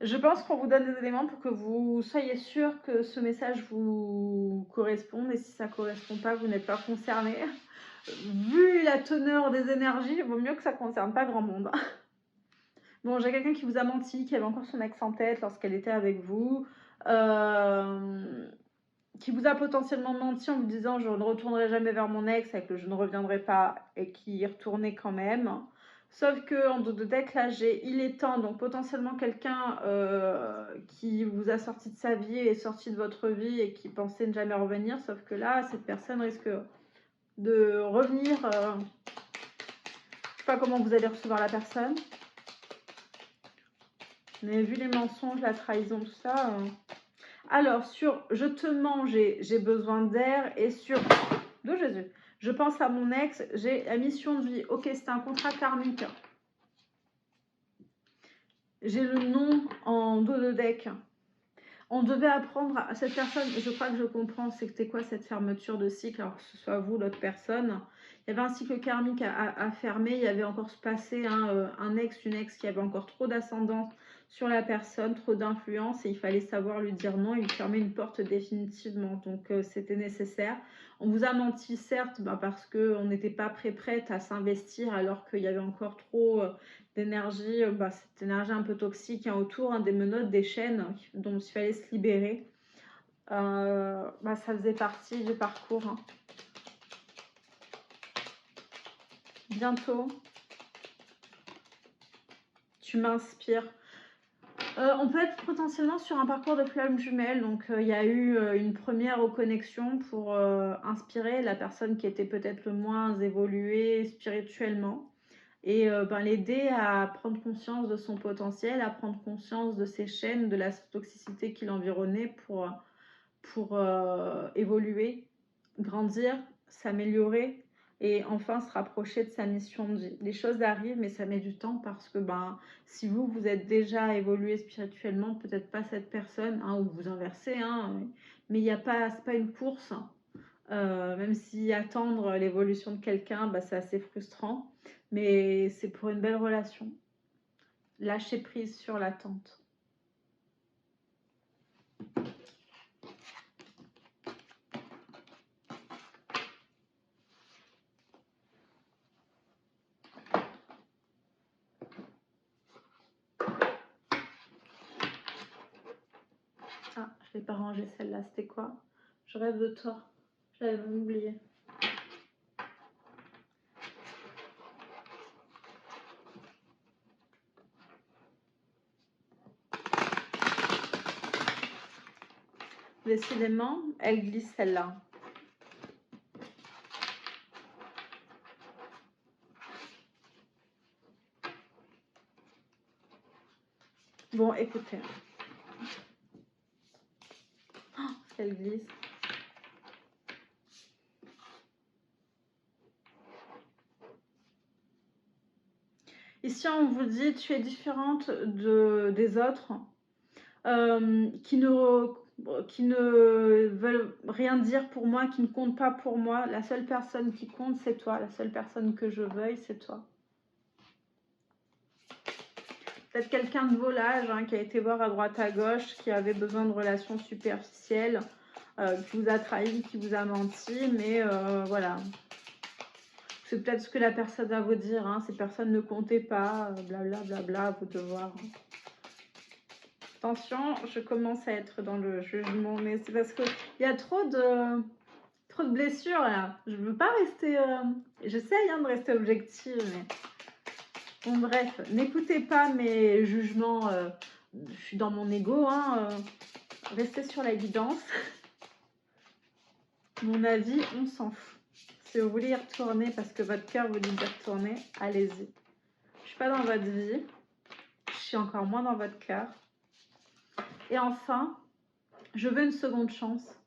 Je pense qu'on vous donne des éléments pour que vous soyez sûr que ce message vous corresponde. Et si ça ne correspond pas, vous n'êtes pas concerné. Vu la teneur des énergies, il vaut mieux que ça ne concerne pas grand monde. Bon, j'ai quelqu'un qui vous a menti, qui avait encore son ex en tête lorsqu'elle était avec vous. Qui vous a potentiellement menti en vous disant je ne retournerai jamais vers mon ex avec le je ne reviendrai pas et qui y retournait quand même. Sauf que en dos de deck, là, j'ai il est temps, donc potentiellement quelqu'un qui vous a sorti de sa vie et sorti de votre vie et qui pensait ne jamais revenir. Sauf que là, cette personne risque de revenir. Je ne sais pas comment vous allez recevoir la personne. Mais vu les mensonges, la trahison, tout ça... Alors, sur je te mens, j'ai besoin d'air. Et sur de Jésus, je pense à mon ex, j'ai la mission de vie. Ok, c'est un contrat karmique. J'ai le nom en dos de deck. On devait apprendre à cette personne, et je crois que je comprends, c'était quoi cette fermeture de cycle, alors que ce soit vous, l'autre personne. Il y avait un cycle karmique à fermer, il y avait encore ce passé, hein, un ex, une ex qui avait encore trop d'ascendance sur la personne, trop d'influence, et il fallait savoir lui dire non et lui fermer une porte définitivement. Donc c'était nécessaire. On vous a menti, certes, parce qu'on n'était pas prête à s'investir alors qu'il y avait encore trop d'énergie, cette énergie un peu toxique, hein, autour, hein, des menottes, des chaînes dont il fallait se libérer. Ça faisait partie du parcours, hein. Bientôt, tu m'inspires. On peut être potentiellement sur un parcours de flamme jumelle, donc il y a eu une première reconnexion pour inspirer la personne qui était peut-être le moins évoluée spirituellement. Et l'aider à prendre conscience de son potentiel, à prendre conscience de ses chaînes, de la toxicité qui l'environnait pour évoluer, grandir, s'améliorer et enfin se rapprocher de sa mission de vie. Les choses arrivent, mais ça met du temps parce que si vous êtes déjà évolué spirituellement, peut-être pas cette personne, hein, ou vous inversez, hein, mais il n'y a pas, c'est pas une course. Même si attendre l'évolution de quelqu'un, c'est assez frustrant, mais c'est pour une belle relation. Lâcher prise sur l'attente. Ah, je l'ai pas rangée celle-là, c'était quoi? Je rêve de toi. Je l'avais même oublié. Décidément, elle glisse celle-là. Bon, écoutez. Oh, elle glisse. Ici, on vous dit, tu es différente des autres qui ne veulent rien dire pour moi, qui ne comptent pas pour moi. La seule personne qui compte, c'est toi. La seule personne que je veuille, c'est toi. Peut-être quelqu'un de vos âges qui a été voir à droite à gauche, qui avait besoin de relations superficielles, qui vous a trahi, qui vous a menti, mais voilà. C'est peut-être ce que la personne va vous dire, ces personnes ne comptaient pas, blablabla, à vous de voir. Attention, je commence à être dans le jugement, mais c'est parce qu'il y a trop de blessures là. Je veux pas rester... J'essaye de rester objective, mais... Bon, bref, n'écoutez pas mes jugements. Je suis dans mon ego. Restez sur la guidance. Mon avis, on s'en fout. Si vous voulez y retourner parce que votre cœur vous dit d'y retourner, allez-y. Je suis pas dans votre vie. Je suis encore moins dans votre cœur. Et enfin, je veux une seconde chance.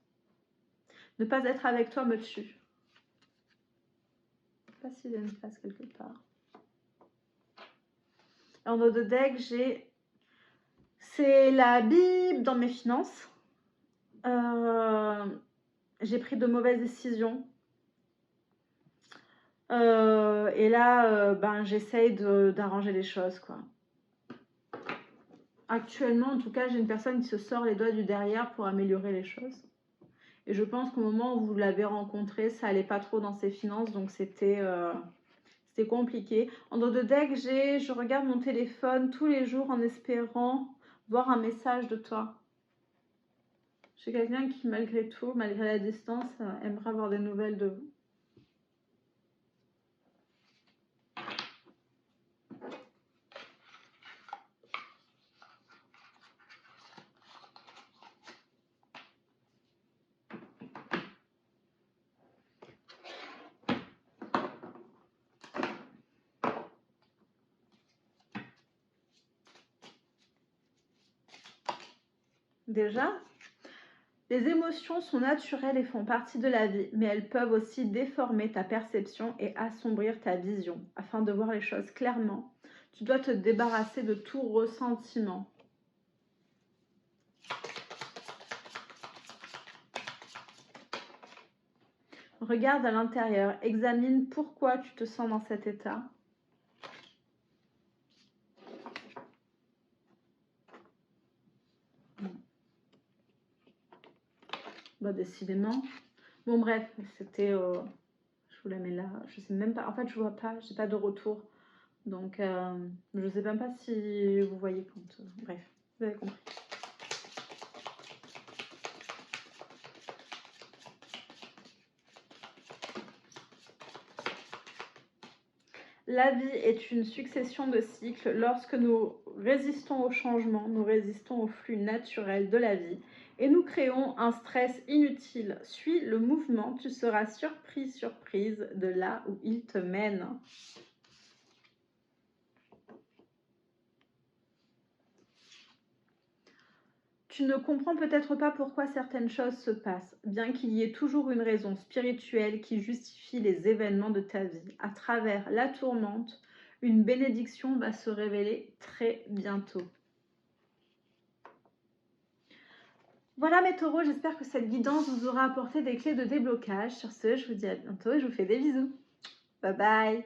Ne pas être avec toi me tue. Je sais pas s'il y a une place quelque part. En eau de deck, j'ai... C'est la Bible dans mes finances. J'ai pris de mauvaises décisions. Et là, j'essaye d'arranger les choses, quoi. Actuellement, en tout cas, j'ai une personne qui se sort les doigts du derrière pour améliorer les choses. Et je pense qu'au moment où vous l'avez rencontré, ça allait pas trop dans ses finances, donc c'était compliqué. En dos de deck, je regarde mon téléphone tous les jours en espérant voir un message de toi. J'ai quelqu'un qui, malgré tout, malgré la distance, aimerait avoir des nouvelles de vous. Déjà, les émotions sont naturelles et font partie de la vie, mais elles peuvent aussi déformer ta perception et assombrir ta vision. Afin de voir les choses clairement, tu dois te débarrasser de tout ressentiment. Regarde à l'intérieur, examine pourquoi tu te sens dans cet état. Décidément. Bon, bref, c'était... je vous la mets là. Je sais même pas. En fait, je vois pas. J'ai pas de retour. Donc, je sais même pas si vous voyez quand... bref, vous avez compris. La vie est une succession de cycles. Lorsque nous résistons au changement, nous résistons au flux naturel de la vie et nous créons un stress inutile. Suis le mouvement, tu seras surprise de là où il te mène. Tu ne comprends peut-être pas pourquoi certaines choses se passent, bien qu'il y ait toujours une raison spirituelle qui justifie les événements de ta vie. À travers la tourmente, une bénédiction va se révéler très bientôt. Voilà mes taureaux, j'espère que cette guidance vous aura apporté des clés de déblocage. Sur ce, je vous dis à bientôt et je vous fais des bisous. Bye bye.